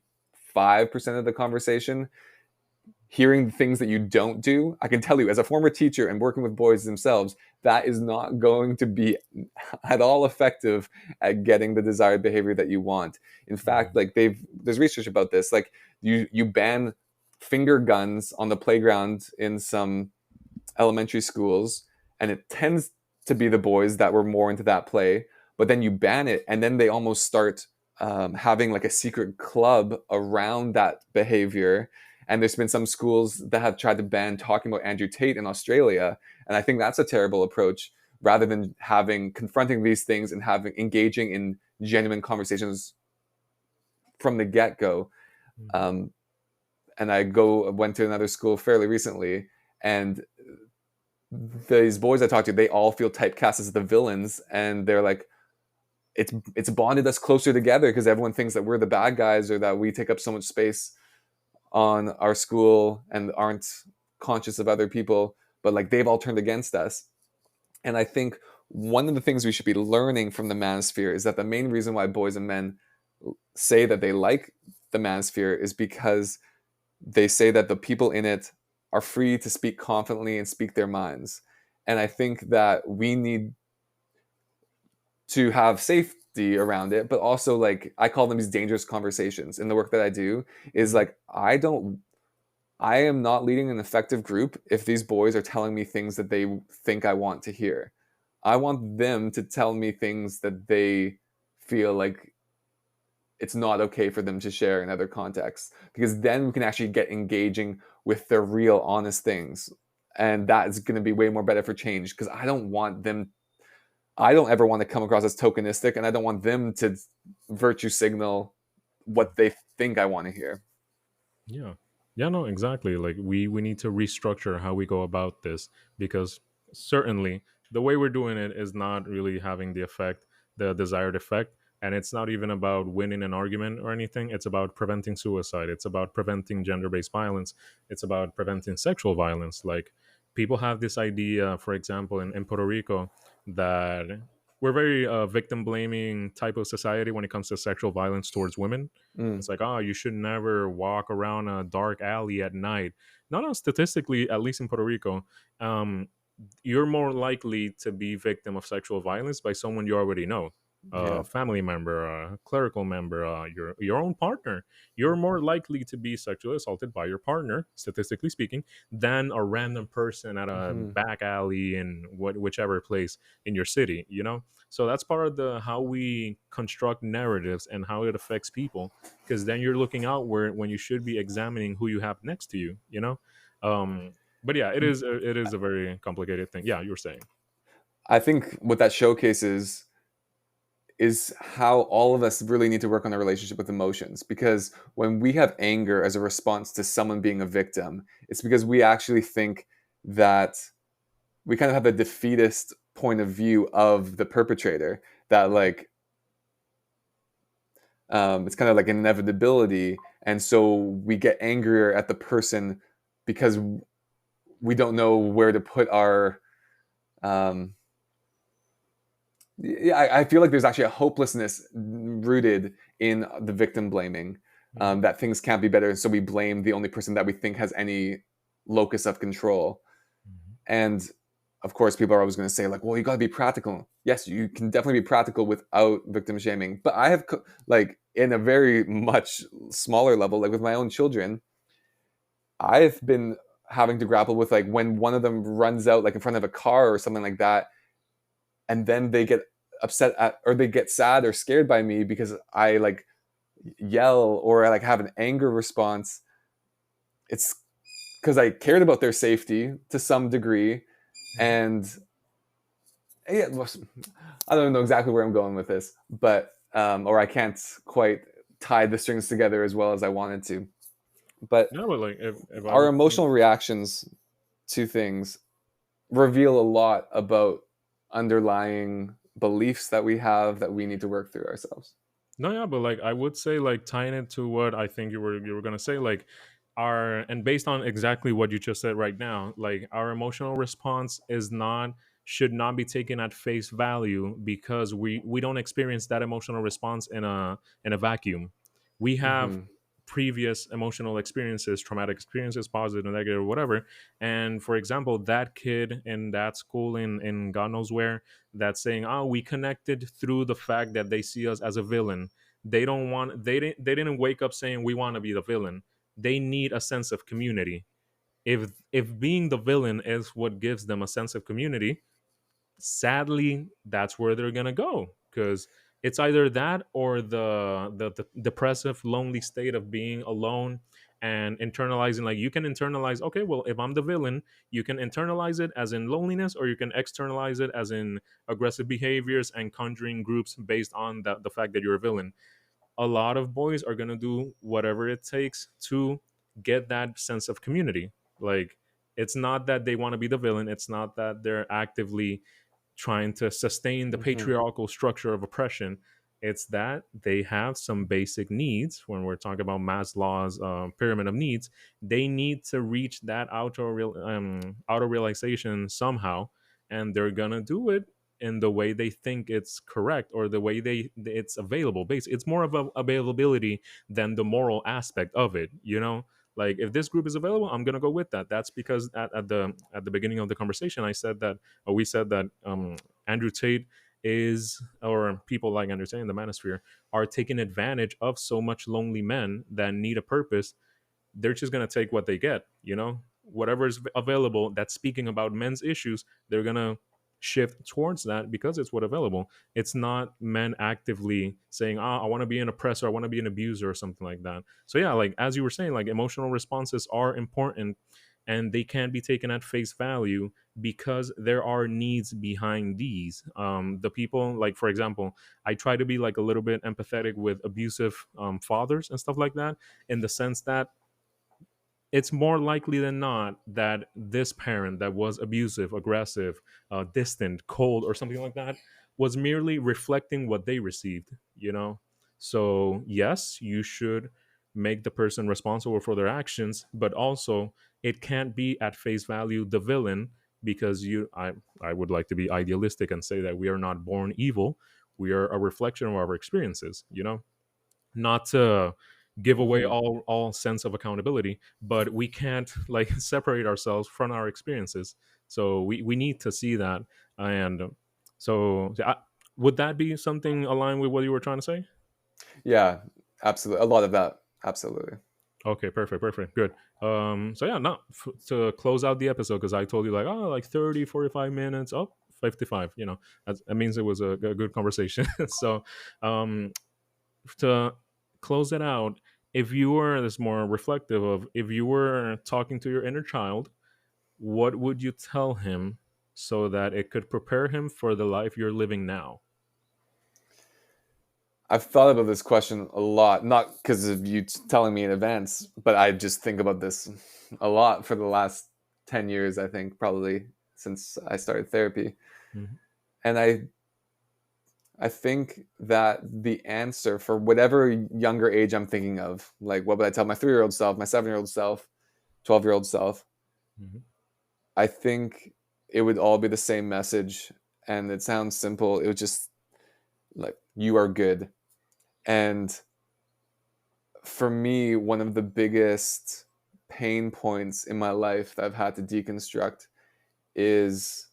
of the conversation, hearing the things that you don't do, I can tell you as a former teacher and working with boys themselves, that is not going to be at all effective at getting the desired behavior that you want. In fact, Mhm. like there's research about this. Like you ban finger guns on the playground in some elementary schools, and it tends to be the boys that were more into that play. But then you ban it, and then they almost start having like a secret club around that behavior. And there's been some schools that have tried to ban talking about Andrew Tate in Australia, and I think that's a terrible approach. Rather than having confronting these things and having engaging in genuine conversations from the get go. Mhm. Um, and went to another school fairly recently, and these boys I talked to, they all feel typecast as the villains, and they're like, it's bonded us closer together because everyone thinks that we're the bad guys or that we take up so much space on our school and aren't conscious of other people. But like they've all turned against us, and I think one of the things we should be learning from the manosphere is that the main reason why boys and men say that they like the manosphere is because they say that the people in it are free to speak confidently and speak their minds. And I think that we need to have safety around it, but also like I call them these dangerous conversations in the work that I do is Mhm. like I am not leading an effective group if these boys are telling me things that they think I want to hear. I want them to tell me things that they feel like it's not okay for them to share in other contexts because then we can actually get engaging with their real honest things, and that is going to be way more better for change because I don't ever want to come across as tokenistic, and I don't want them to virtue signal what they think I want to hear. Yeah. Yeah, no, exactly. Like we need to restructure how we go about this, because certainly the way we're doing it is not really having the effect, the desired effect. And it's not even about winning an argument or anything. It's about preventing suicide. It's about preventing gender based violence. It's about preventing sexual violence. Like people have this idea, for example, in Puerto Rico, that we're very victim blaming type of society when it comes to sexual violence towards women. Mm, It's like, oh, you should never walk around a dark alley at night. No, no, statistically, at least in Puerto Rico, um, you're more likely to be victim of sexual violence by someone you already know, a yeah. family member, a clerical member, your own partner. You're more likely to be sexually assaulted by your partner, statistically speaking, than a random person at a Hmm. back alley in whichever place in your city. So that's part of the how we construct narratives and how it affects people. Because then you're looking outward when you should be examining who you have next to you. But yeah, it is a very complicated thing. Yeah, you were saying. I think what that showcases is how all of us really need to work on our relationship with emotions, because when we have anger as a response to someone being a victim, it's because we actually think that we kind of have a defeatist point of view of the perpetrator, that like it's kind of like an inevitability, and so we get angrier at the person because we don't know where to put our um, yeah, I feel like there's actually a hopelessness rooted in the victim blaming, Mhm. that things can't be better, so we blame the only person that we think has any locus of control. Mhm. And of course, people are always going to say, like, well, you got to be practical. Yes, you can definitely be practical without victim shaming. But I have, like, in a very much smaller level, like with my own children, I've been having to grapple with, like, when one of them runs out, like, in front of a car or something like that, and then they get upset at, or they get sad or scared by me because I like yell or I like have an anger response. It's because I cared about their safety to some degree, Mhm. and yeah, I don't know exactly where I'm going with this, but or I can't quite tie the strings together as well as I wanted to. But No, but like if I our would say, emotional reactions to things reveal a lot about underlying beliefs that we have that we need to work through ourselves. no, yeah, but like I would say, like tying it to what I think you were gonna say, like our and based on exactly what you just said right now, like our emotional response is not should not be taken at face value because we don't experience that emotional response in a vacuum. We have Hmm. previous emotional experiences, traumatic experiences, positive, negative, whatever. And for example, that kid in that school in God knows where, that's saying, "Oh, we connected through the fact that they see us as a villain." They didn't wake up saying we want to be the villain. They need a sense of community. If being the villain is what gives them a sense of community, sadly that's where they're gonna go, because it's either that or the depressive lonely state of being alone and internalizing. Like you can internalize, okay, well, if I'm the villain, you can internalize it as in loneliness, or you can externalize it as in aggressive behaviors and conjuring groups based on the fact that you're a villain. A lot of boys are going to do whatever it takes to get that sense of community. Like it's not that they want to be the villain, it's not that they're actively trying to sustain the Hmm. patriarchal structure of oppression. It's that they have some basic needs. When we're talking about Maslow's pyramid of needs, they need to reach that auto realization somehow, and they're gonna do it in the way they think it's correct or the way it's available. Basically, it's more of a availability than the moral aspect of it. Like if this group is available, I'm gonna go with that. That's because at the beginning of the conversation I said that, we said that Andrew Tate is, or people like Andrew Tate in the manosphere are taking advantage of so much lonely men that need a purpose. They're just going to take what they get. Whatever is available that's speaking about men's issues, they're going to shift towards that because it's what available. It's not men actively saying, I want to be an oppressor, I want to be an abuser or something like that. So yeah, like as you were saying, like emotional responses are important and they can't be taken at face value because there are needs behind these. The people, like for example, I try to be like a little bit empathetic with abusive fathers and stuff like that, in the sense that it's more likely than not that this parent that was abusive, aggressive, distant, cold, or something like that was merely reflecting what they received. So, yes, you should make the person responsible for their actions, but also it can't be at face value the villain because I would like to be idealistic and say that we are not born evil. We are a reflection of our experiences, not to give away Hmm. all sense of accountability, but we can't like separate ourselves from our experiences. So we need to see that. And so would that be something aligned with what you were trying to say? Yeah, absolutely. A lot of that. Absolutely. Okay, perfect, perfect, good. So yeah, now to close out the episode, because I told you like, oh, like 30, 45 minutes, oh, 55, that means it was a good conversation. So um to close it out, if you were this more reflective of, if you were talking to your inner child, what would you tell him so that it could prepare him for the life you're living now? I've thought about this question a lot, not because of you telling me in advance, but I just think about this a lot for the last 10 years, I think, probably since I started therapy. Mhm. And I think that the answer for whatever younger age I'm thinking of, like what would I tell my 3-year-old self, my 7-year-old self, 12-year-old self, Mhm. I think it would all be the same message. And it sounds simple. It would just like, you are good. And for me, one of the biggest pain points in my life that I've had to deconstruct is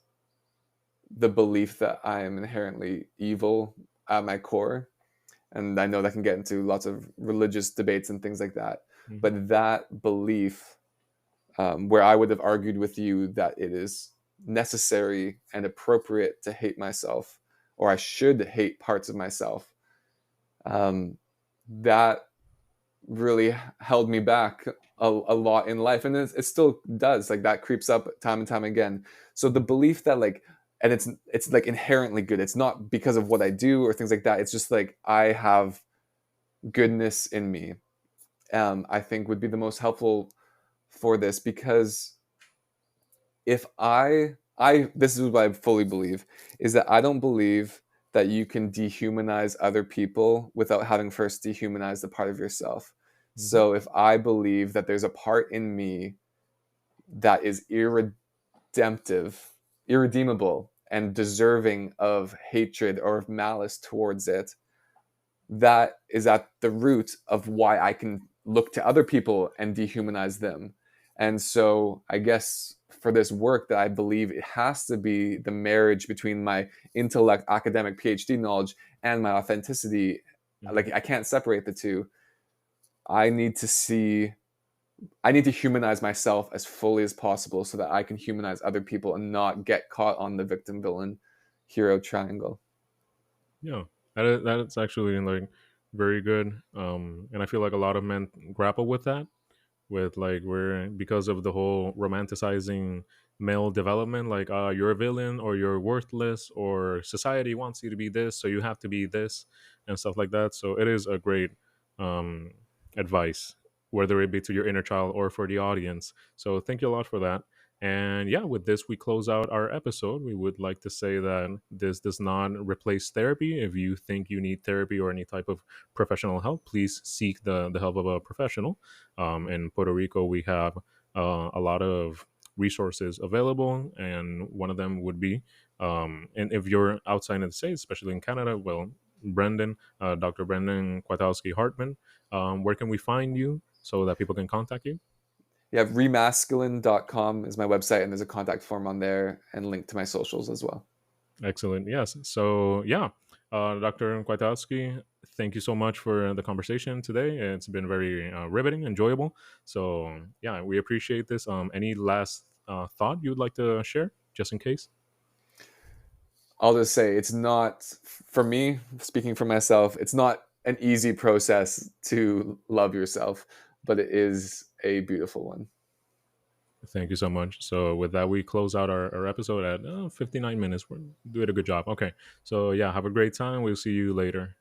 the belief that I am inherently evil at my core. And I know that can get into lots of religious debates and things like that. Mhm. But that belief, where I would have argued with you that it is necessary and appropriate to hate myself, or I should hate parts of myself, um, that really held me back a lot in life, and it still does. Like that creeps up time and time again. So the belief that like, and it's like inherently good. It's not because of what I do or things like that. It's just like I have goodness in me. I think would be the most helpful for this, because if I this is what I fully believe, is that I don't believe that you can dehumanize other people without having first dehumanized the part of yourself. Mhm. So if I believe that there's a part in me that is irredeemable and deserving of hatred or of malice towards it, that is at the root of why I can look to other people and dehumanize them. And so I guess for this work, that I believe it has to be the marriage between my intellect, academic PhD knowledge, and my authenticity. Mhm. Like I can't separate the two. I need to see I need to humanize myself as fully as possible so that I can humanize other people and not get caught on the victim villain hero triangle. Yeah, that's actually like very good. And I feel like a lot of men grapple with that, with like we're because of the whole romanticizing male development, like you're a villain or you're worthless or society wants you to be this, so you have to be this and stuff like that. So it is a great um, advice, whether it be to your inner child or for the audience. So thank you a lot for that. And yeah, with this, we close out our episode. We would like to say that this does not replace therapy. If you think you need therapy or any type of professional help, please seek the help of a professional. In Puerto Rico, we have a lot of resources available, and one of them would be, and if you're outside of the States, especially in Canada, well, Dr. Brendan Kwiatkowski-Hartman, where can we find you so that people can contact you? Yeah, remasculine.com is my website, and there's a contact form on there and link to my socials as well. Excellent. Yes. So, yeah, Dr. Kwiatkowski, thank you so much for the conversation today. It's been very riveting, enjoyable. So, yeah, we appreciate this. Any last thought you would like to share, just in case? I'll just say it's not, for me, speaking for myself, it's not an easy process to love yourself, but it is a beautiful one. Thank you so much. So, with that, we close out our episode at 59 minutes. We're doing a good job. Okay. So, yeah, have a great time. We'll see you later.